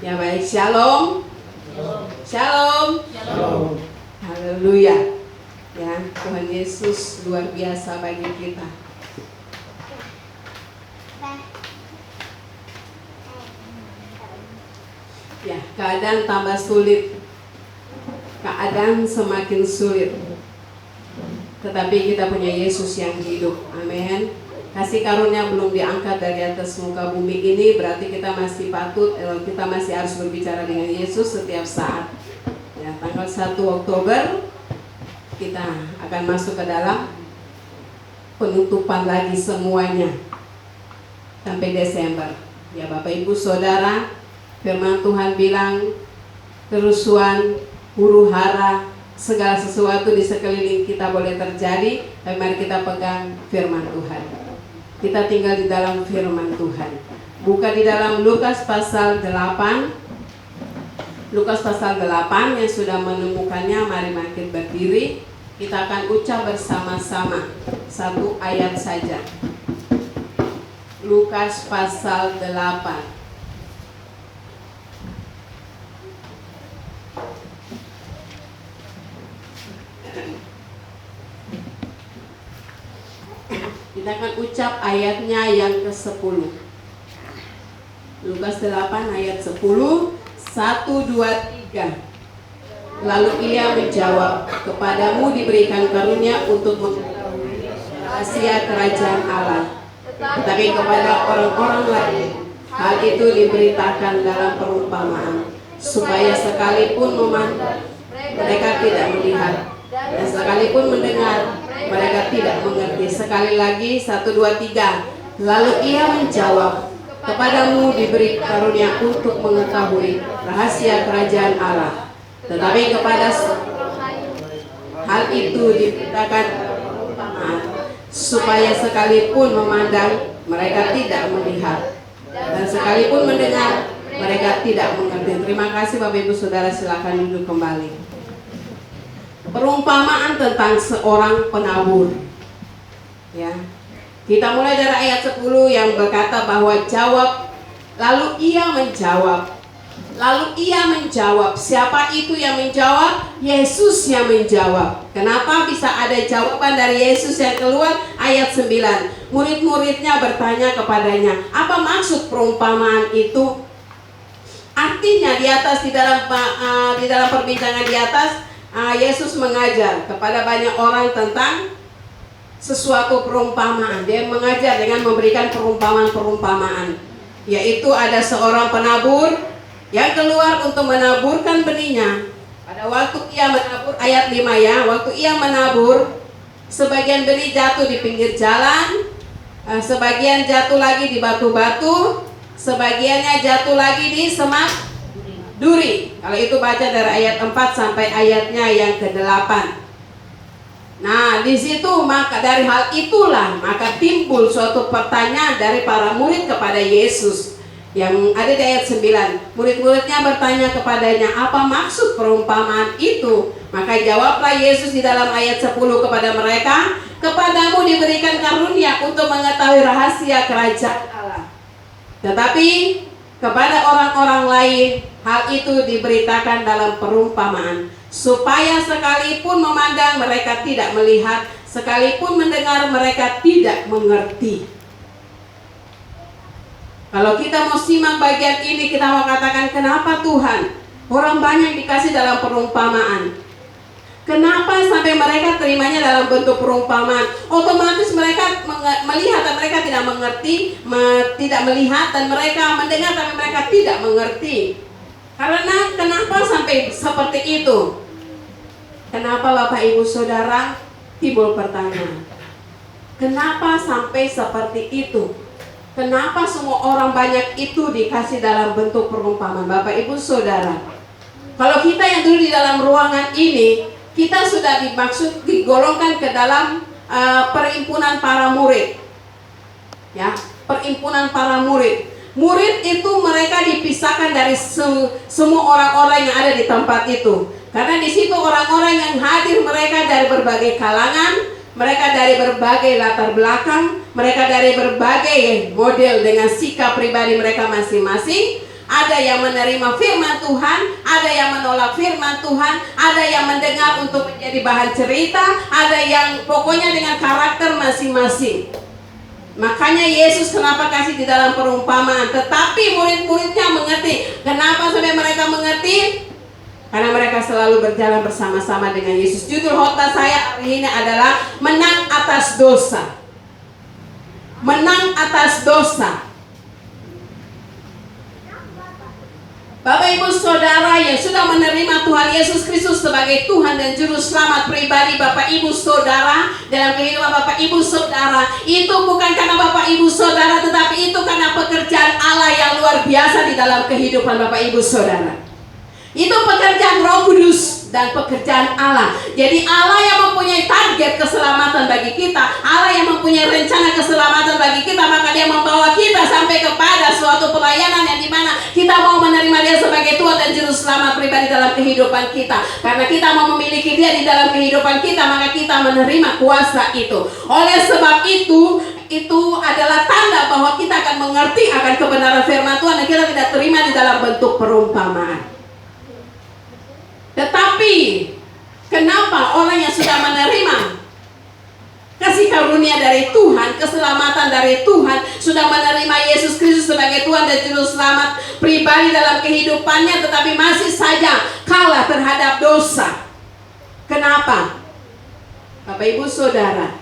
Ya baik, shalom. Shalom. Shalom. Haleluya. Ya, Tuhan Yesus luar biasa bagi kita. Ya, keadaan tambah sulit. Keadaan semakin sulit. Tetapi kita punya Yesus yang hidup. Amin. Kasih karunia belum diangkat dari atas muka bumi ini, berarti kita masih patut, kita masih harus berbicara dengan Yesus setiap saat. Ya, tanggal 1 Oktober kita akan masuk ke dalam penutupan lagi semuanya sampai Desember. Ya Bapak Ibu Saudara, firman Tuhan bilang kerusuhan, huru hara, segala sesuatu di sekeliling kita boleh terjadi, tapi mari kita pegang firman Tuhan. Kita tinggal di dalam firman Tuhan. Buka di dalam Lukas pasal 8. Lukas pasal 8 yang sudah menemukannya, mari makin berdiri. Kita akan ucap bersama-sama satu ayat saja. Lukas pasal 8. Kita akan ucap ayatnya yang ke-10. Lukas 8 ayat 10. 1, 2, 3. Lalu ia menjawab, kepadamu diberikan karunia untuk mengetahui rahasia kerajaan Allah. Tetapi kepada orang-orang lain, hal itu diberitakan dalam perumpamaan, supaya sekalipun memandang, mereka tidak melihat, dan sekalipun mendengar, mereka tidak mengerti. Sekali lagi, 1, 2, 3. Lalu ia menjawab, kepadamu diberi karunia untuk mengetahui rahasia kerajaan Allah. Tetapi kepada hal itu diberitakan supaya sekalipun memandang, mereka tidak melihat, dan sekalipun mendengar, mereka tidak mengerti. Terima kasih Bapak Ibu Saudara, silakan duduk kembali. Perumpamaan tentang seorang penabur. Ya. Kita mulai dari ayat 10 yang berkata bahwa lalu ia menjawab. Lalu ia menjawab. Siapa itu yang menjawab? Yesus yang menjawab. Kenapa bisa ada jawaban dari Yesus yang keluar? Ayat 9. Murid-muridnya bertanya kepadanya, apa maksud perumpamaan itu? Artinya di dalam perbincangan di atas, Yesus mengajar kepada banyak orang tentang sesuatu perumpamaan. Dia mengajar dengan memberikan perumpamaan-perumpamaan. Yaitu ada seorang penabur yang keluar untuk menaburkan benihnya. Pada waktu ia menabur, ayat 5 ya, waktu ia menabur, sebagian benih jatuh di pinggir jalan, sebagian jatuh lagi di batu-batu, sebagiannya jatuh lagi di semak duri. Kalau itu baca dari ayat 4 sampai ayatnya yang ke-8. Nah, di situ maka dari hal itulah maka timbul suatu pertanyaan dari para murid kepada Yesus. Yang ada di ayat 9. Murid-muridnya bertanya kepadanya, apa maksud perumpamaan itu? Maka jawablah Yesus di dalam ayat 10 kepada mereka, kepadamu diberikan karunia untuk mengetahui rahasia kerajaan Allah. Tetapi kepada orang-orang lain, hal itu diberitakan dalam perumpamaan, supaya sekalipun memandang mereka tidak melihat, sekalipun mendengar mereka tidak mengerti. Kalau kita mau simak bagian ini, kita mau katakan, kenapa Tuhan orang banyak dikasih dalam perumpamaan? Kenapa sampai mereka terimanya dalam bentuk perumpamaan? Otomatis mereka melihat dan mereka tidak mengerti, tidak melihat dan mereka mendengar tapi mereka tidak mengerti. Karena kenapa sampai seperti itu? Kenapa Bapak Ibu Saudara? Timbul pertanyaan. Kenapa sampai seperti itu? Kenapa semua orang banyak itu dikasih dalam bentuk perumpamaan? Bapak Ibu Saudara, kalau kita yang dulu di dalam ruangan ini, kita sudah digolongkan ke dalam perhimpunan para murid. Ya, perhimpunan para murid. Murid itu mereka dipisahkan dari semua orang-orang yang ada di tempat itu. Karena di situ orang-orang yang hadir mereka dari berbagai kalangan, mereka dari berbagai latar belakang, mereka dari berbagai model dengan sikap pribadi mereka masing-masing. Ada yang menerima firman Tuhan, ada yang menolak firman Tuhan, ada yang mendengar untuk menjadi bahan cerita, ada yang pokoknya dengan karakter masing-masing. Makanya Yesus kenapa kasih di dalam perumpamaan, tetapi murid-muridnya mengerti. Kenapa sampai mereka mengerti? Karena mereka selalu berjalan bersama-sama dengan Yesus. Judul khotbah saya hari ini adalah menang atas dosa. Menang atas dosa. Bapak Ibu Saudara yang sudah menerima Tuhan Yesus Kristus sebagai Tuhan dan Juru Selamat pribadi Bapak Ibu Saudara, dalam kehidupan Bapak Ibu Saudara, itu bukan karena Bapak Ibu Saudara, tetapi itu karena pekerjaan Allah yang luar biasa di dalam kehidupan Bapak Ibu Saudara. Itu pekerjaan Roh Kudus dan pekerjaan Allah. Jadi Allah yang mempunyai target keselamatan bagi kita, Allah yang mempunyai rencana keselamatan bagi kita, maka Dia membawa kita sampai kepada suatu pelayanan yang dimana kita mau menerima Dia sebagai Tuhan dan Juru Selamat pribadi dalam kehidupan kita. Karena kita mau memiliki Dia di dalam kehidupan kita, maka kita menerima kuasa itu. Oleh sebab itu adalah tanda bahwa kita akan mengerti akan kebenaran firman Tuhan dan kita tidak terima di dalam bentuk perumpamaan. Tetapi kenapa orang yang sudah menerima kasih karunia dari Tuhan, keselamatan dari Tuhan, sudah menerima Yesus Kristus sebagai Tuhan dan Juru Selamat pribadi dalam kehidupannya, tetapi masih saja kalah terhadap dosa? Kenapa? Bapak Ibu Saudara,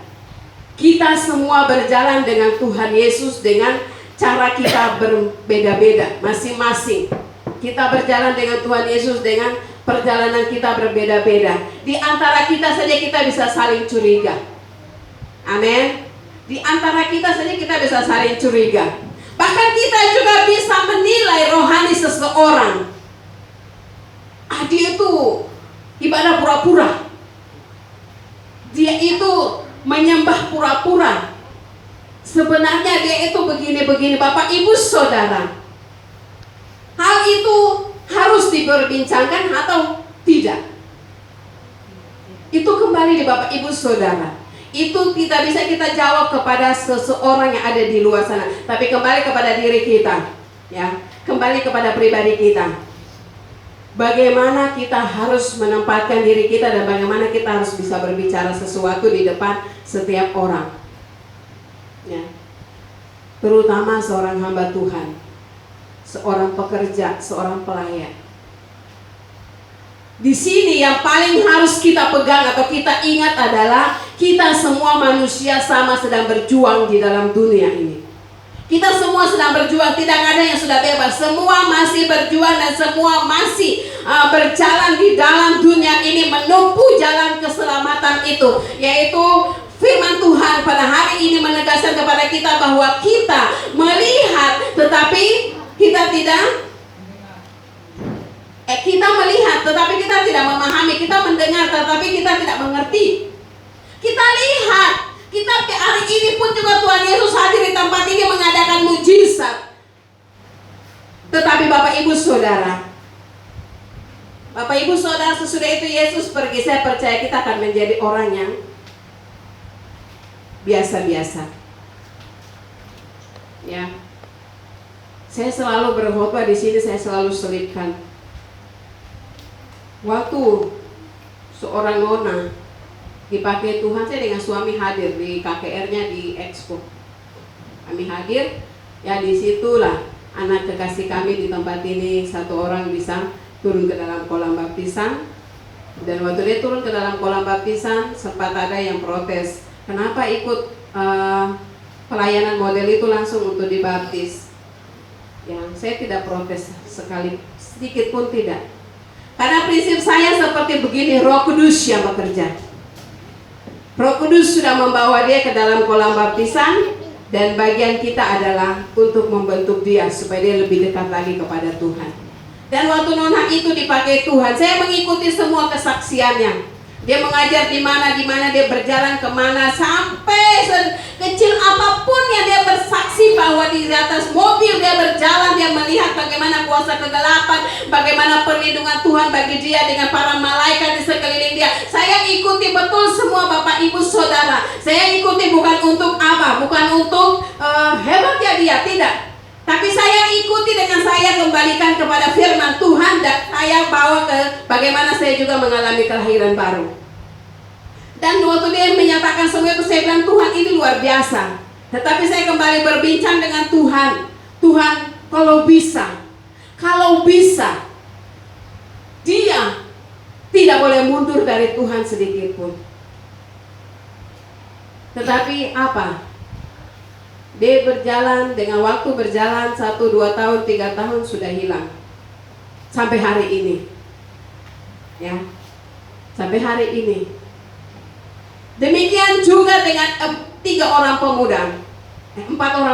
kita semua berjalan dengan Tuhan Yesus dengan cara kita berbeda-beda, masing-masing. Kita berjalan dengan Tuhan Yesus dengan perjalanan kita berbeda-beda. Di antara kita saja kita bisa saling curiga. Amin. Di antara kita saja kita bisa saling curiga. Bahkan kita juga bisa menilai rohani seseorang. Dia itu ibadah pura-pura. Dia itu menyembah pura-pura. Sebenarnya dia itu begini-begini. Bapak Ibu Saudara, hal itu harus diperbincangkan atau tidak? Itu kembali di Bapak Ibu Saudara. Itu tidak bisa kita jawab kepada seseorang yang ada di luar sana, tapi kembali kepada diri kita, ya, kembali kepada pribadi kita. Bagaimana kita harus menempatkan diri kita dan bagaimana kita harus bisa berbicara sesuatu di depan setiap orang, ya, terutama seorang hamba Tuhan, seorang pekerja, seorang pelayan. Di sini yang paling harus kita pegang atau kita ingat adalah kita semua manusia sama sedang berjuang di dalam dunia ini. Kita semua sedang berjuang, tidak ada yang sudah bebas. Semua masih berjuang dan semua masih berjalan di dalam dunia ini menempuh jalan keselamatan itu, yaitu firman Tuhan pada hari ini menegaskan kepada kita bahwa kita melihat tetapi kita tidak kita melihat tetapi kita tidak memahami, kita mendengar tetapi kita tidak mengerti. Kita lihat, kita hari ini pun juga Tuhan Yesus hadir di tempat ini mengadakan mujizat. Tetapi Bapak Ibu Saudara, sesudah itu Yesus pergi, saya percaya kita akan menjadi orang yang biasa-biasa. Ya. Saya selalu berkhotbah di sini, saya selalu selipkan. Waktu seorang nona dipakai Tuhan, saya dengan suami hadir di KKR-nya di Expo. Kami hadir, ya disitulah anak kekasih kami di tempat ini, satu orang bisa turun ke dalam kolam baptisan. Dan waktu dia turun ke dalam kolam baptisan, sempat ada yang protes, kenapa ikut pelayanan model itu langsung untuk dibaptis. Ya, saya tidak protes sekali, sedikit pun tidak. Karena prinsip saya seperti begini, Roh Kudus yang bekerja. Roh Kudus sudah membawa dia ke dalam kolam baptisan, dan bagian kita adalah untuk membentuk dia supaya dia lebih dekat lagi kepada Tuhan. Dan waktu nona itu dipakai Tuhan, saya mengikuti semua kesaksiannya. Dia mengajar di mana dia berjalan kemana, sampai kecil apapun yang dia bersaksi bahwa di atas mobil dia berjalan, dia melihat bagaimana kuasa kegelapan, bagaimana perlindungan Tuhan bagi dia dengan para malaikat di sekeliling dia. Saya ikuti betul semua Bapak Ibu Saudara. Saya ikuti bukan untuk apa, bukan untuk hebatnya dia, tidak. Tapi saya ikuti dengan saya kembalikan kepada firman Tuhan, dan saya bawa ke bagaimana saya juga mengalami kelahiran baru. Dan waktu dia menyatakan semua itu, saya bilang, Tuhan ini luar biasa. Tetapi saya kembali berbincang dengan Tuhan. Tuhan, kalau bisa, dia tidak boleh mundur dari Tuhan sedikit pun. Tetapi apa? Dia berjalan, dengan waktu berjalan 1, 2 tahun, 3 tahun sudah hilang. Sampai hari ini. Ya. Sampai hari ini. Demikian juga dengan 4 orang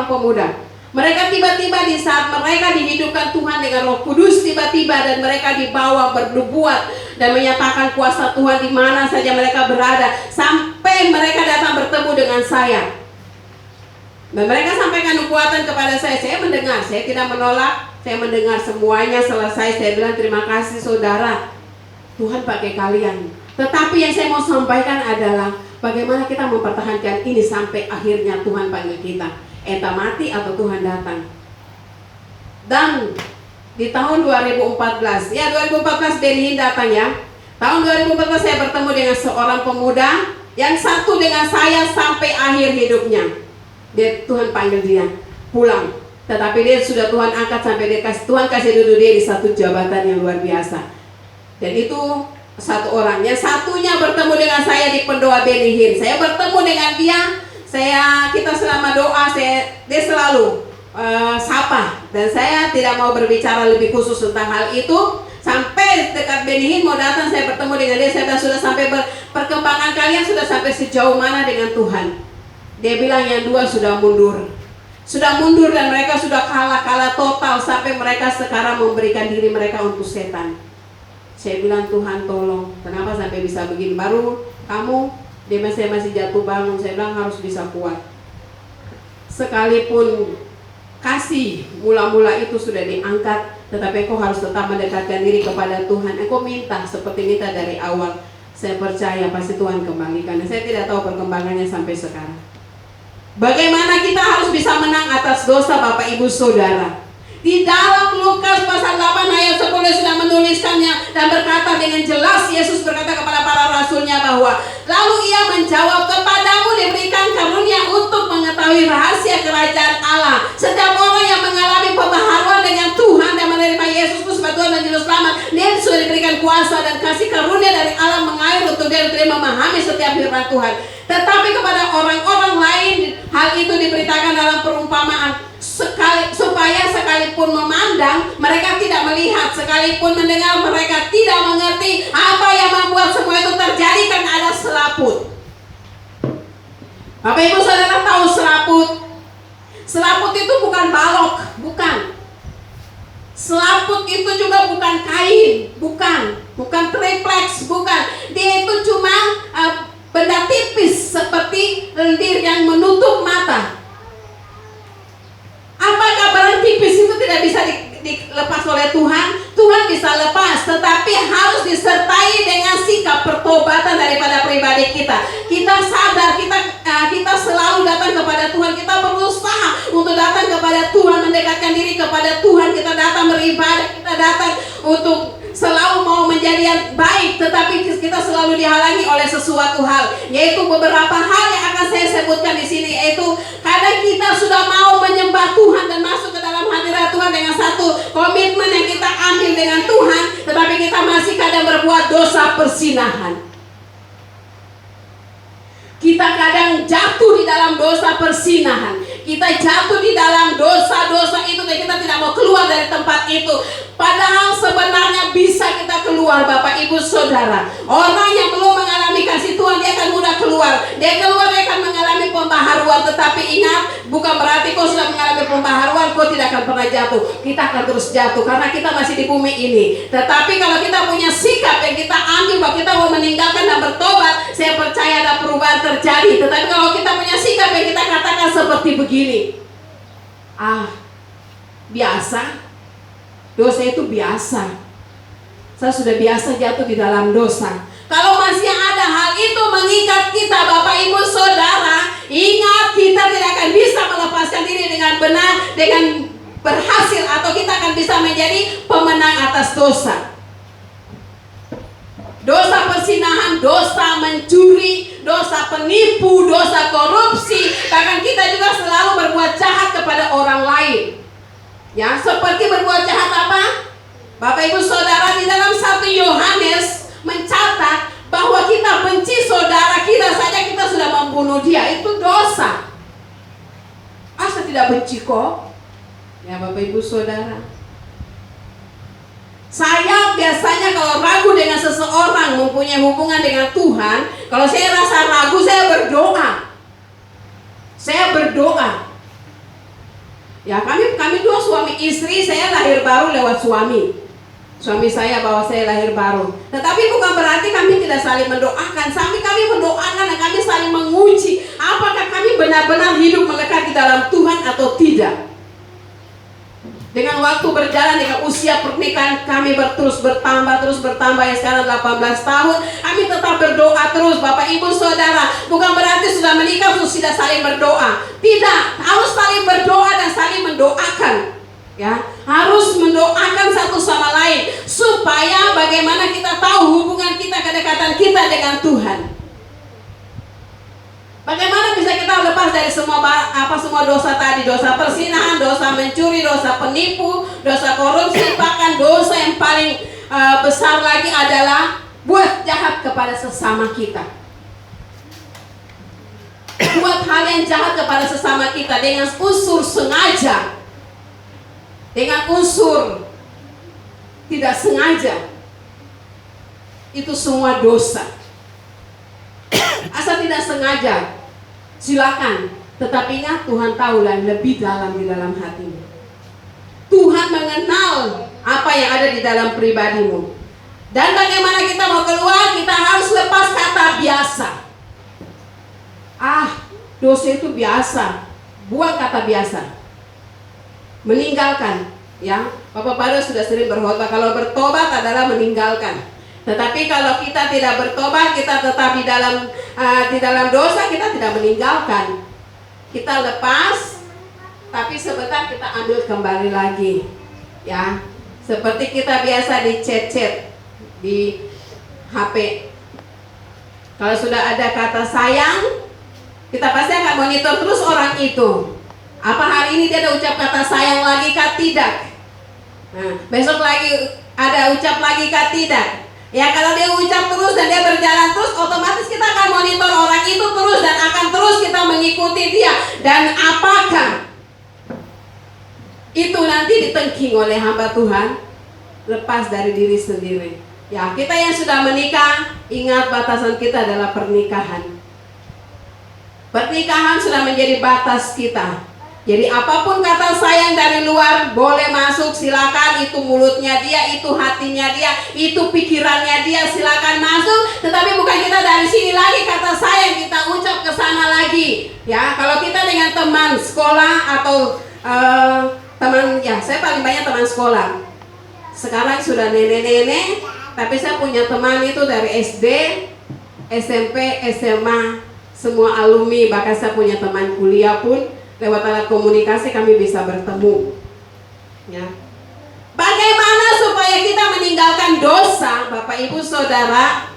pemuda. Mereka tiba-tiba di saat mereka dihidupkan Tuhan dengan Roh Kudus, tiba-tiba dan mereka dibawa bernubuat dan menyatakan kuasa Tuhan di mana saja mereka berada, sampai mereka datang bertemu dengan saya. Dan mereka sampaikan nubuatan kepada saya. Saya mendengar, saya tidak menolak, saya mendengar semuanya. Selesai saya bilang, terima kasih saudara, Tuhan pakai kalian. Tetapi yang saya mau sampaikan adalah bagaimana kita mempertahankan ini sampai akhirnya Tuhan panggil kita. Entah mati atau Tuhan datang. Dan di tahun 2014, ya 2014 Benihin datang ya. Tahun 2014 saya bertemu dengan seorang pemuda yang satu dengan saya sampai akhir hidupnya. Tuhan panggil dia pulang. Tetapi dia sudah Tuhan angkat sampai Tuhan kasih duduk dia di satu jabatan yang luar biasa. Dan itu satu orang. Yang satunya bertemu dengan saya di Pendoa Benihin. Saya bertemu dengan dia. Kita selama doa, dia selalu sapa, dan saya tidak mau berbicara lebih khusus tentang hal itu. Sampai dekat Benihin mau datang, saya bertemu dengan dia. Saya bilang, sudah sampai perkembangan kalian sudah sampai sejauh mana dengan Tuhan? Dia bilang yang 2 sudah mundur dan mereka sudah kalah total, sampai mereka sekarang memberikan diri mereka untuk setan. Saya bilang, Tuhan tolong, kenapa sampai bisa begini? Baru kamu, saya masih jatuh bangun. Saya bilang harus bisa kuat. Sekalipun kasih mula-mula itu sudah diangkat, tetapi engkau harus tetap mendekatkan diri kepada Tuhan. Engkau minta seperti minta dari awal. Saya percaya pasti Tuhan kembalikan. Saya tidak tahu perkembangannya sampai sekarang. Bagaimana kita harus bisa menang atas dosa Bapak Ibu Saudara? Di dalam Lukas pasal 8 ayat 10 sudah menuliskannya dan berkata dengan jelas, Yesus berkata kepada para rasulnya bahwa, lalu ia menjawab, kepadamu diberikan karunia untuk mengetahui rahasia kerajaan Allah. Setiap orang yang mengalami pembaharuan dengan Tuhan dan menerima Yesus sebagai Tuhan dan Juru Selamat, dia sudah diberikan kuasa dan kasih karunia dari Allah mengalir untuk dia memahami setiap firman Tuhan. Tetapi kepada orang-orang lain hal itu diberitakan dalam perumpamaan, supaya sekalipun memandang mereka tidak melihat, sekalipun mendengar mereka tidak mengerti apa yang membuat semua itu terjadi, karena ada selaput. Bapak Ibu Saudara tahu selaput? Selaput itu bukan balok, bukan. Selaput itu juga bukan kain, bukan triplex, bukan. Dia itu cuma benda tipis seperti lendir yang menutup mata. Apakah barang tipis itu tidak bisa dilepas oleh Tuhan? Tuhan bisa lepas, tetapi harus disertai dengan sikap pertobatan daripada pribadi kita. Kita sadar, kita selalu datang kepada Tuhan. Kita berusaha untuk datang kepada Tuhan, mendekatkan diri kepada Tuhan. Kita datang beribadah, kita datang untuk selalu mau menjadi yang baik, tetapi kita selalu dihalangi oleh sesuatu hal, yaitu beberapa hal yang akan saya sebutkan di sini, yaitu kadang kita sudah mau menyembah Tuhan dan masuk ke dalam hadirat Tuhan dengan satu komitmen yang kita ambil dengan Tuhan, tetapi kita masih kadang berbuat dosa persinahan. Kita kadang jatuh di dalam dosa persinahan. Kita jatuh di dalam dosa-dosa itu dan kita tidak mau keluar dari tempat itu. Padahal sebenarnya bisa kita keluar, Bapak Ibu Saudara. Orang yang belum mengalami kasih Tuhan, dia akan mudah keluar. Dia akan mengalami pembaharuan. Tetapi ingat, bukan berarti kau sudah mengalami pembaharuan, kau tidak akan pernah jatuh. Kita akan terus jatuh karena kita masih di bumi ini. Tetapi kalau kita punya sikap yang kita ambil bahwa kita mau meninggalkan dan bertobat, saya percaya ada perubahan terjadi. Tetapi kalau kita punya sikap yang kita katakan seperti begini, biasa, dosa itu biasa, saya sudah biasa jatuh di dalam dosa. Kalau masih ada hal itu mengikat kita, Bapak Ibu Saudara, ingat, kita tidak akan bisa melepaskan diri dengan benar, dengan berhasil atau kita akan bisa menjadi pemenang atas dosa. Dosa perzinahan, dosa mencuri, dosa penipu, dosa korupsi. Bahkan kita juga selalu berbuat jahat kepada orang lain. Ya, seperti berbuat jahat apa? Bapak Ibu Saudara, di dalam 1 Yohanes mencatat bahwa kita benci saudara kita saja kita sudah membunuh dia. Itu dosa. Asa tidak benci kok? Ya Bapak Ibu Saudara, saya biasanya kalau ragu dengan seseorang mempunyai hubungan dengan Tuhan, kalau saya rasa ragu, saya berdoa. Saya berdoa. Ya, kami dua suami istri, saya lahir baru lewat suami. Suami saya bawa saya lahir baru. Tetapi bukan berarti kami tidak saling mendoakan. Kami mendoakan dan kami saling menguji apakah kami benar-benar hidup melekat di dalam Tuhan atau tidak. Dengan waktu berjalan, dengan usia pernikahan kami terus bertambah ya, sekarang 18 tahun. Kami tetap berdoa terus Bapak Ibu Saudara. Bukan berarti sudah menikah terus tidak saling berdoa. Tidak, harus saling berdoa dan saling mendoakan. Ya, harus mendoakan satu sama lain supaya bagaimana kita tahu hubungan kita, kedekatan kita dengan Tuhan. Bagaimana bisa kita lepas dari semua dosa tadi, dosa perzinahan, dosa mencuri, dosa penipu, dosa korupsi, bahkan dosa yang paling besar lagi adalah buat jahat kepada sesama kita. Buat hal yang jahat kepada sesama kita dengan unsur sengaja, dengan unsur tidak sengaja, itu semua dosa. Asal tidak sengaja, silakan. Tetapi ingat, Tuhan tahu yang lebih dalam di dalam hatimu. Tuhan mengenal apa yang ada di dalam pribadimu. Dan bagaimana kita mau keluar, kita harus lepas kata biasa. Dosa itu biasa. Buang kata biasa. Meninggalkan. Ya, Bapak Baru sudah sering berkhotbah, kalau bertobat adalah meninggalkan. Tetapi kalau kita tidak bertobat, kita tetap di dalam dosa, kita tidak meninggalkan. Kita lepas, tapi sebentar kita ambil kembali lagi. Ya, seperti kita biasa di chat-chat di HP. Kalau sudah ada kata sayang, kita pasti akan monitor terus orang itu. Apa hari ini dia ada ucap kata sayang lagi kah tidak? Nah, besok lagi ada ucap lagi kah tidak? Ya, kalau dia ucap terus dan dia berjalan terus, otomatis kita akan monitor orang itu terus dan akan terus kita mengikuti dia. Dan apakah itu nanti ditengking oleh hamba Tuhan? Lepas dari diri sendiri. Ya, kita yang sudah menikah, ingat batasan kita adalah pernikahan. Pernikahan sudah menjadi batas kita. Jadi apapun kata sayang dari luar boleh masuk, silakan. Itu mulutnya dia, itu hatinya dia, itu pikirannya dia, silakan masuk. Tetapi bukan kita dari sini lagi kata sayang kita ucap ke sana lagi. Ya, kalau kita dengan teman sekolah atau saya paling banyak teman sekolah. Sekarang sudah nenek-nenek, tapi saya punya teman itu dari SD, SMP, SMA, semua alumni. Bahkan saya punya teman kuliah pun. Lewat alat komunikasi kami bisa bertemu. Ya. Bagaimana supaya kita meninggalkan dosa, Bapak Ibu Saudara?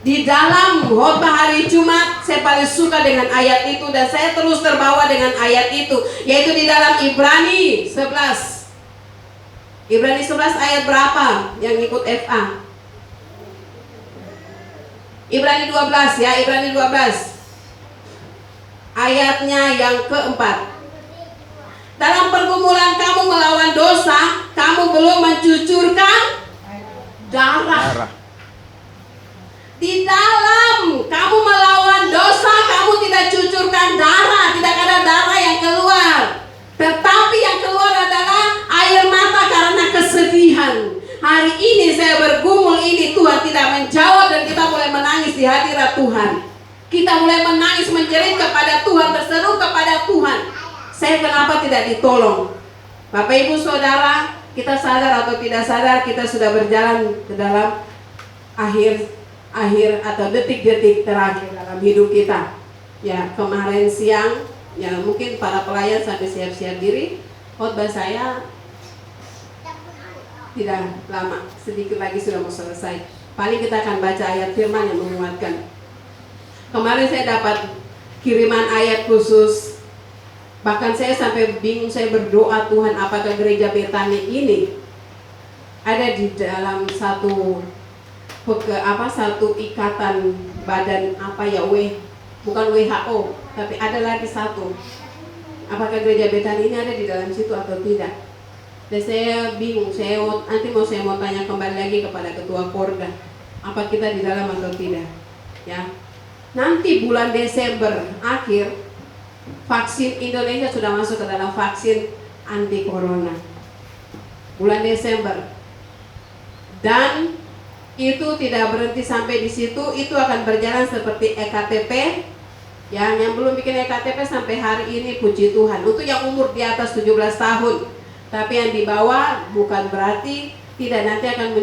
Di dalam khotbah hari Jumat, saya paling suka dengan ayat itu dan saya terus terbawa dengan ayat itu, yaitu di dalam Ibrani 11. Ibrani 11 ayat berapa yang ikut FA? Ibrani 12 ya, Ibrani 12. Ayatnya yang keempat. Dalam pergumulan kamu melawan dosa, kamu belum mencucurkan darah. Di dalam kamu melawan dosa, kamu tidak cucurkan darah, tidak ada darah yang keluar. Tetapi yang keluar adalah air mata karena kesedihan. Hari ini saya bergumul ini, Tuhan tidak menjawab dan kita mulai menangis di hadirat Tuhan. Kita mulai menangis, menjerit kepada Tuhan, berseru kepada Tuhan. Saya kenapa tidak ditolong? Bapak Ibu Saudara, kita sadar atau tidak sadar, kita sudah berjalan ke dalam akhir atau detik-detik terakhir dalam hidup kita. Ya, kemarin siang, ya mungkin para pelayan sampai siap-siap diri. Khotbah saya tidak lama, sedikit lagi sudah mau selesai. Paling kita akan baca ayat firman yang menguatkan. Kemarin saya dapat kiriman ayat khusus. Bahkan saya sampai bingung, saya berdoa, Tuhan, apakah gereja Betani ini ada di dalam satu ikatan badan bukan WHO, tapi ada lagi satu. Apakah gereja Betani ini ada di dalam situ atau tidak? Dan saya bingung, nanti saya mau tanya kembali lagi kepada ketua Porda, apa kita di dalam atau tidak? Ya, nanti bulan Desember akhir, vaksin Indonesia sudah masuk ke dalam vaksin anti corona. Bulan Desember. Dan itu tidak berhenti sampai di situ, itu akan berjalan seperti EKTP. Yang belum bikin EKTP sampai hari ini, puji Tuhan. Untuk yang umur di atas 17 tahun. Tapi yang di bawah bukan berarti tidak, nanti akan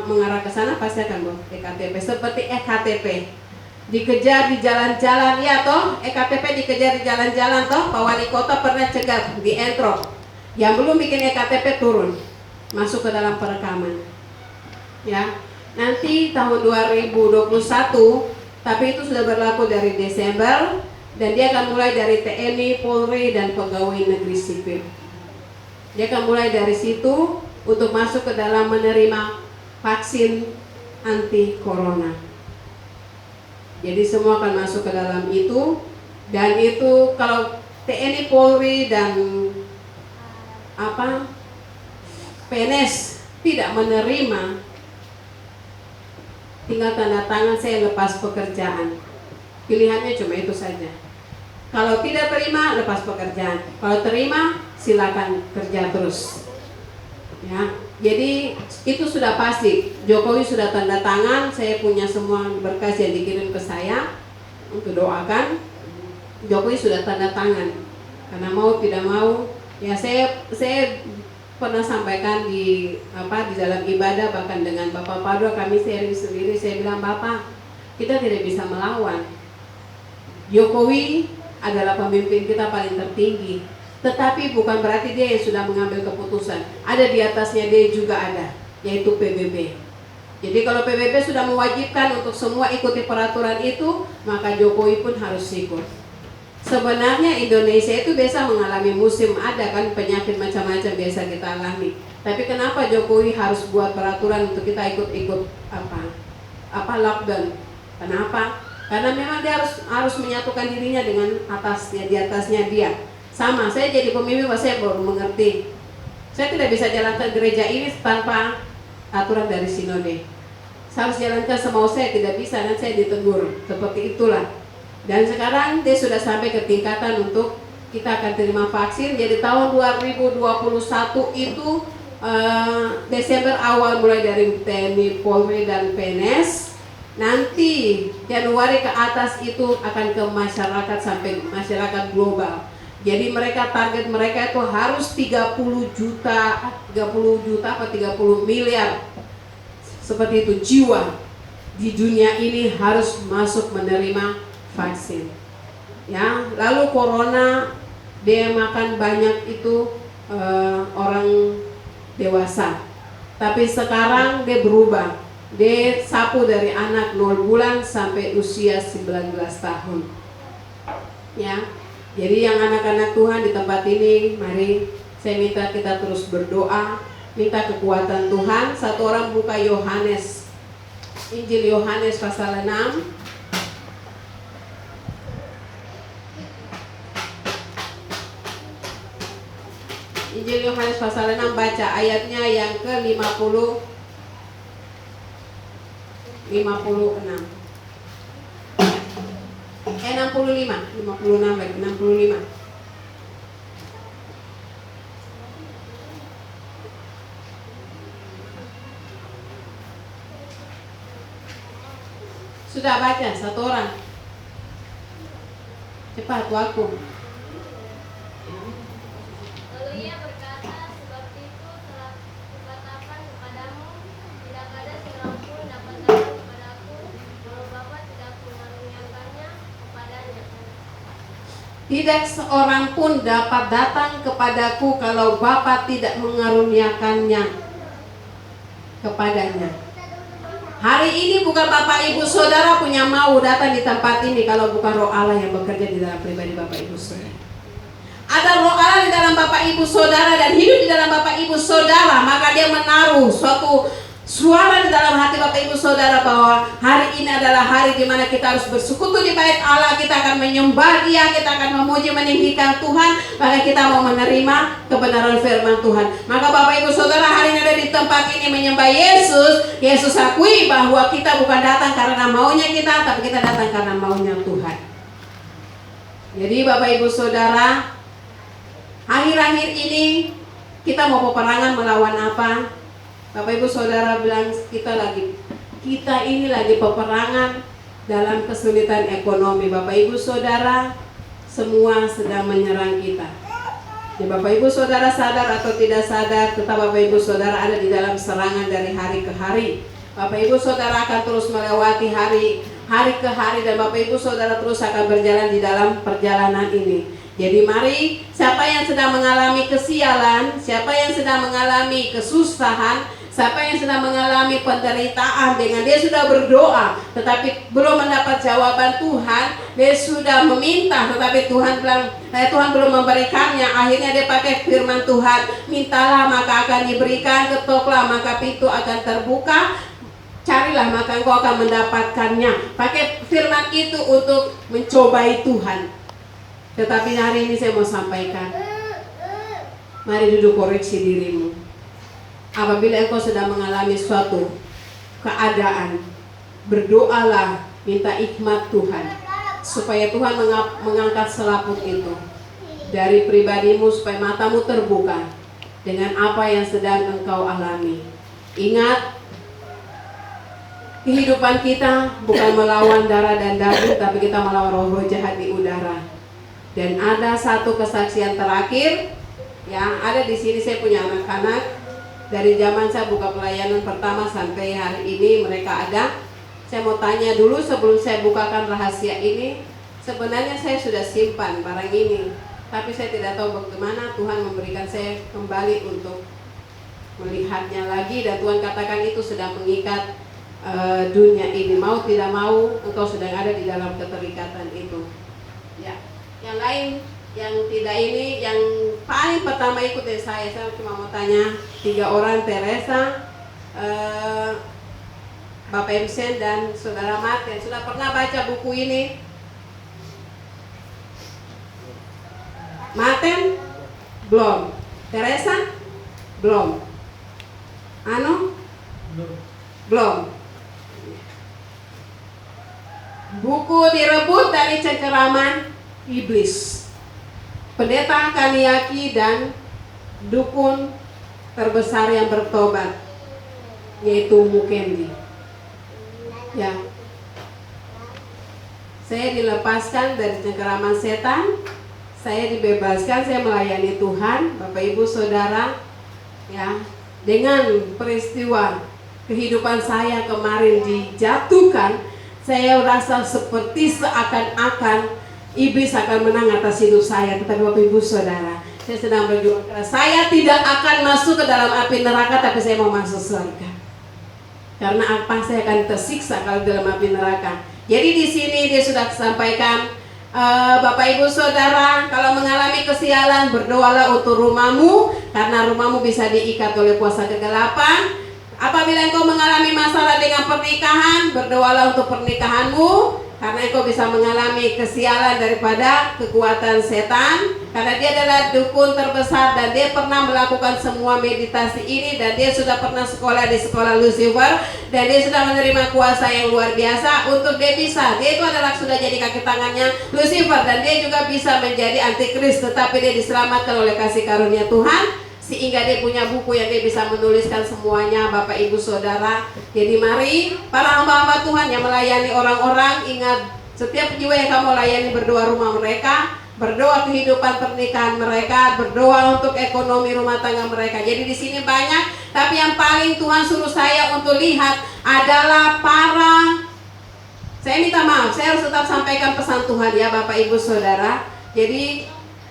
mengarah ke sana, pasti akan buat EKTP. Seperti EKTP. Dikejar di jalan-jalan, ya toh, EKTP dikejar di jalan-jalan toh. Pak Wali Kota pernah cegat di Entrop. Yang belum bikin EKTP turun, masuk ke dalam perekaman. Ya, nanti tahun 2021, tapi itu sudah berlaku dari Desember, dan dia akan mulai dari TNI, Polri, dan pegawai negeri sipil. Dia akan mulai dari situ untuk masuk ke dalam menerima vaksin anti corona. Jadi semua akan masuk ke dalam itu, dan itu kalau TNI, Polri, dan PNS tidak menerima, tinggal tanda tangan saya lepas pekerjaan. Pilihannya cuma itu saja. Kalau tidak terima, lepas pekerjaan. Kalau terima, silakan kerja terus. Ya, jadi itu sudah pasti. Jokowi sudah tanda tangan. Saya punya semua berkas yang dikirim ke saya untuk doakan. Jokowi sudah tanda tangan. Karena mau tidak mau, ya saya pernah sampaikan di dalam ibadah, bahkan dengan Bapak Padua kami sharing sendiri. Saya bilang, Bapak, kita tidak bisa melawan. Jokowi adalah pemimpin kita paling tertinggi, tetapi bukan berarti dia yang sudah mengambil keputusan. Ada di atasnya dia juga ada, yaitu PBB. Jadi kalau PBB sudah mewajibkan untuk semua ikuti peraturan itu, maka Jokowi pun harus ikut. Sebenarnya Indonesia itu biasa mengalami musim, ada kan penyakit macam-macam biasa kita alami. Tapi kenapa Jokowi harus buat peraturan untuk kita ikut-ikut lockdown? Kenapa? Karena memang dia harus menyatukan dirinya dengan atasnya, di atasnya dia. Sama, saya jadi pemimpin, saya baru mengerti. Saya tidak bisa jalankan gereja ini tanpa aturan dari sinode. Saya harus jalankan semau saya, tidak bisa, dan saya ditegur. Seperti itulah. Dan sekarang dia sudah sampai ke tingkatan untuk kita akan terima vaksin. Jadi tahun 2021 itu Desember awal mulai dari TNI, Polri, dan PNS. Nanti Januari ke atas itu akan ke masyarakat sampai masyarakat global. Jadi target mereka itu harus 30 miliar seperti itu jiwa di dunia ini harus masuk menerima vaksin. Ya, lalu corona dia makan banyak itu orang dewasa. Tapi sekarang dia berubah. Dia sapu dari anak 0 bulan sampai usia 19 tahun. Ya. Jadi yang anak-anak Tuhan di tempat ini, mari saya minta kita terus berdoa, minta kekuatan Tuhan. Satu orang buka Yohanes, Injil Yohanes pasal 6. Injil Yohanes pasal 6, baca ayatnya yang ke-56. 65, 56 lagi, 65. Sudah baca satu orang? Cepat waktu. Lalu ia berkata, sebab itu telah kukatakan kepadamu, tidak ada seorang pun dapat datang kepadaku, kalau Bapa tidak mengaruniakannya kepadanya. Tidak seorang pun dapat datang kepadaku kalau Bapa tidak mengaruniakannya kepadanya. Hari ini bukan Bapak Ibu Saudara punya mau datang di tempat ini kalau bukan Roh Allah yang bekerja di dalam pribadi Bapak Ibu Saudara. Ada Roh Allah di dalam Bapak Ibu Saudara dan hidup di dalam Bapak Ibu Saudara, maka dia menaruh suatu suara di dalam hati Bapak Ibu Saudara bahwa hari ini adalah hari di mana kita harus bersekutu di bait Allah, kita akan menyembah Dia, kita akan memuji meninggikan Tuhan, maka kita mau menerima kebenaran firman Tuhan. Maka Bapak Ibu Saudara hari ini ada di tempat ini menyembah Yesus. Yesus akui bahwa kita bukan datang karena maunya kita, tapi kita datang karena maunya Tuhan. Jadi Bapak Ibu Saudara, akhir-akhir ini kita mau peperangan melawan apa? Bapak Ibu Saudara bilang kita ini lagi peperangan dalam kesulitan ekonomi. Bapak Ibu Saudara, semua sedang menyerang kita. Ya, Bapak Ibu Saudara sadar atau tidak sadar, tetap Bapak Ibu Saudara ada di dalam serangan dari hari ke hari. Bapak Ibu Saudara akan terus melewati hari ke hari dan Bapak Ibu Saudara terus akan berjalan di dalam perjalanan ini. Jadi mari, siapa yang sedang mengalami kesialan, siapa yang sedang mengalami kesusahan, siapa yang sedang mengalami penderitaan, dengan dia sudah berdoa tetapi belum mendapat jawaban Tuhan, dia sudah meminta tetapi Tuhan belum memberikannya. Akhirnya dia pakai firman Tuhan, mintalah maka akan diberikan, ketoklah maka pintu akan terbuka, carilah maka engkau akan mendapatkannya. Pakai firman itu untuk mencobai Tuhan. Tetapi hari ini saya mau sampaikan, mari duduk koreksi dirimu. Apabila engkau sedang mengalami suatu keadaan, berdoalah, minta hikmat Tuhan, supaya Tuhan mengangkat selaput itu dari pribadimu, supaya matamu terbuka dengan apa yang sedang engkau alami. Ingat, kehidupan kita bukan melawan darah dan daging, tapi kita melawan roh-roh jahat di udara. Dan ada satu kesaksian terakhir yang ada di sini. Saya punya anak-anak dari zaman saya buka pelayanan pertama sampai hari ini mereka ada. Saya mau tanya dulu sebelum saya bukakan rahasia ini. Sebenarnya saya sudah simpan barang ini, tapi saya tidak tahu bagaimana Tuhan memberikan saya kembali untuk melihatnya lagi. Dan Tuhan katakan itu sedang mengikat dunia ini. Mau tidak mau engkau sedang ada di dalam keterikatan itu. Ya. Yang lain yang tidak ini, yang paling pertama ikutin saya cuma mau tanya 3 orang, Teresa, Bapak Emsen dan Saudara Martin, sudah pernah baca buku ini? Martin? Belum. Teresa? Belum. Anu? Belum. Buku Direbut dari Cengkeraman Iblis, Pendeta Kaniaki dan Dukun Terbesar yang Bertobat, yaitu Mukendi. Ya, saya dilepaskan dari cengkeraman setan, saya dibebaskan, saya melayani Tuhan. Bapak Ibu Saudara, ya, dengan peristiwa kehidupan saya kemarin dijatuhkan, saya rasa seperti seakan-akan iblis akan menang atas hidup saya. Tetapi Bapak Ibu Saudara, saya sedang berjuang keras. Saya tidak akan masuk ke dalam api neraka, tapi saya mau masuk surga. Karena apa? Saya akan tersiksa kalau dalam api neraka. Jadi di sini dia sudah sampaikan, Bapak Ibu Saudara, kalau mengalami kesialan, berdoalah untuk rumahmu, karena rumahmu bisa diikat oleh kuasa kegelapan. Apabila engkau mengalami masalah dengan pernikahan, berdoalah untuk pernikahanmu, karena engkau bisa mengalami kesialan daripada kekuatan setan. Karena dia adalah dukun terbesar dan dia pernah melakukan semua meditasi ini, dan dia sudah pernah sekolah di sekolah Lucifer, dan dia sudah menerima kuasa yang luar biasa untuk dia itu adalah sudah jadi kaki tangannya Lucifer, dan dia juga bisa menjadi antikris, tetapi dia diselamatkan oleh kasih karunia Tuhan, sehingga dia punya buku yang dia bisa menuliskan semuanya. Bapak Ibu Saudara, jadi mari para hamba-hamba Tuhan yang melayani orang-orang, ingat, setiap jiwa yang kamu layani, berdoa rumah mereka, berdoa kehidupan pernikahan mereka, berdoa untuk ekonomi rumah tangga mereka. Jadi di sini banyak, tapi yang paling Tuhan suruh saya untuk lihat adalah saya minta maaf, saya harus tetap sampaikan pesan Tuhan ya Bapak Ibu Saudara. Jadi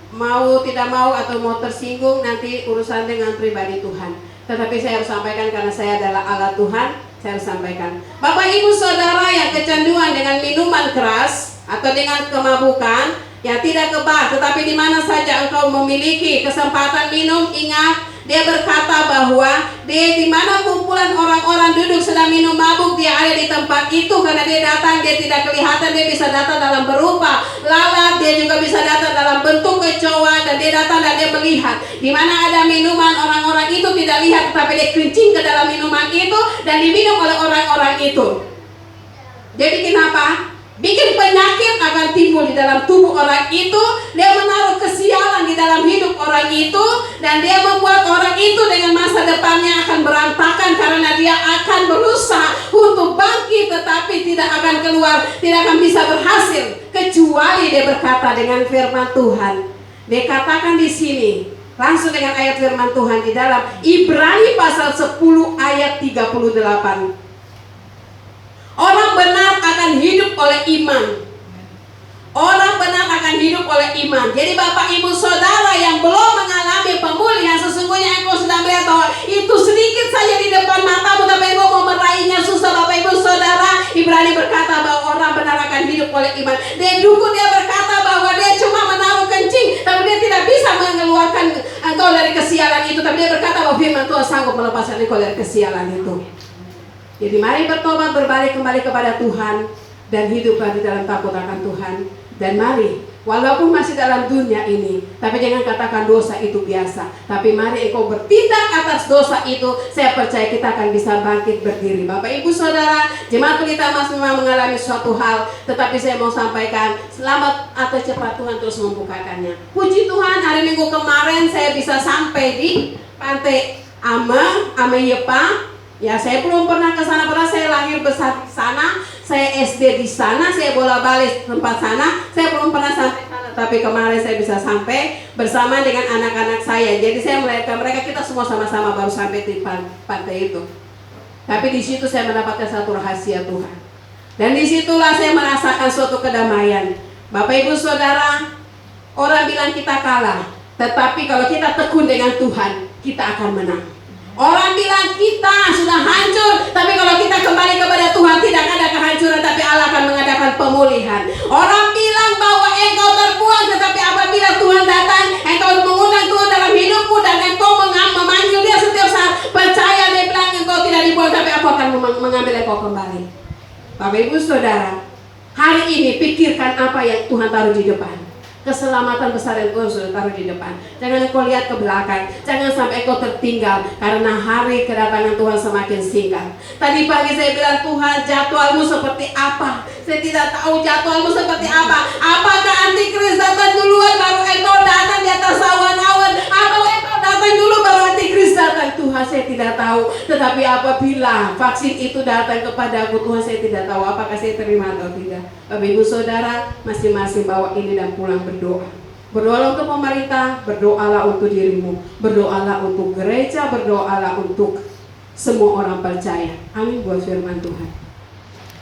mau tidak mau atau mau tersinggung nanti urusan dengan pribadi Tuhan. Tetapi saya harus sampaikan karena saya adalah alat Tuhan, saya harus sampaikan. Bapak ibu saudara yang kecanduan dengan minuman keras atau dengan kemabukan, ya tidak kebal, tetapi di mana saja engkau memiliki kesempatan minum, ingat dia berkata bahwa di mana kumpulan orang-orang duduk sedang minum mabuk, dia ada di tempat itu. Karena dia datang, dia tidak kelihatan, dia bisa datang dalam berupa lalat, dia juga bisa datang dalam bentuk kecoa, dan dia datang dan dia melihat. Di mana ada minuman, orang-orang itu tidak lihat, tetapi dia kencing ke dalam minuman itu dan diminum oleh orang-orang itu. Dia bikin apa? Bikin penyakit akan timbul di dalam tubuh orang itu. Dia menaruh kesialan di dalam hidup orang itu, dan dia membuat orang itu dengan masa depannya akan berantakan, karena dia akan berusaha untuk bangkit tetapi tidak akan keluar, tidak akan bisa berhasil kecuali dia berkata dengan firman Tuhan. Dia katakan di sini langsung dengan ayat firman Tuhan di dalam Ibrani pasal 10 ayat 38. Orang benar akan hidup oleh iman. Orang benar akan hidup oleh iman. Jadi Bapak Ibu Saudara yang belum mengalami pemulihan, sesungguhnya engkau sudah melihat bahwa itu sedikit saja di depan matamu, tapi engkau mau meraihnya susah. Bapak Ibu Saudara, Ibrani berkata bahwa orang benar akan hidup oleh iman. Dia dukun, dia berkata bahwa dia cuma menaruh kencing, tapi dia tidak bisa mengeluarkan engkau dari kesialan itu. Tapi dia berkata bahwa firman Tuhan sanggup melepaskan engkau dari kesialan itu. Jadi mari bertobat, berbalik kembali kepada Tuhan, dan hiduplah di dalam takut akan Tuhan. Dan mari, walaupun masih dalam dunia ini, tapi jangan katakan dosa itu biasa. Tapi mari engkau bertindak atas dosa itu. Saya percaya kita akan bisa bangkit berdiri. Bapak Ibu Saudara, jemaat pelita Mas memang mengalami suatu hal, tetapi saya mau sampaikan, selamat atau cepat Tuhan terus membukakannya. Puji Tuhan, hari Minggu kemarin saya bisa sampai di Pantai Ame Yepa. Ya, saya belum pernah ke sana, padahal saya lahir besar di sana, saya SD di sana, saya bola-balik tempat sana, saya belum pernah sampai sana. Tapi kemarin saya bisa sampai bersama dengan anak-anak saya. Jadi saya melihat mereka, kita semua sama-sama baru sampai di pantai itu. Tapi di situ saya mendapatkan satu rahasia Tuhan. Dan disitulah saya merasakan suatu kedamaian. Bapak Ibu Saudara, orang bilang kita kalah, tetapi kalau kita tekun dengan Tuhan, kita akan menang. Orang bilang kita sudah hancur, tapi kalau kita kembali kepada Tuhan tidak ada kehancuran, tapi Allah akan mengadakan pemulihan. Orang bilang bahwa engkau terbuang, tetapi apabila Tuhan datang, engkau mengundang Tuhan dalam hidupmu dan engkau memanggil dia setiap saat, percaya dia bilang engkau tidak dibuang, tapi aku akan mengambil engkau kembali. Bapak Ibu Saudara, hari ini pikirkan apa yang Tuhan taruh di depan. Keselamatan besar yang Tuhan sudah taruh di depan. Jangan engkau lihat ke belakang, jangan sampai engkau tertinggal, karena hari kedatangan Tuhan semakin singkat. Tadi pagi saya bilang, Tuhan jadwalmu seperti apa? Saya tidak tahu jadwalmu seperti apa. Apakah antikris datang duluan baru engkau datang di atas awan-awan, atau engkau datang dulu baru antikris datang? Tuhan, saya tidak tahu. Tetapi apabila vaksin itu datang kepadaku, Tuhan, saya tidak tahu apakah saya terima atau tidak. Bapak Ibu Saudara, masing-masing bawa ini dan pulang berdoa. Berdoalah untuk pemerintah, berdoalah untuk dirimu, berdoalah untuk gereja, berdoalah untuk semua orang percaya. Amin buat firman Tuhan.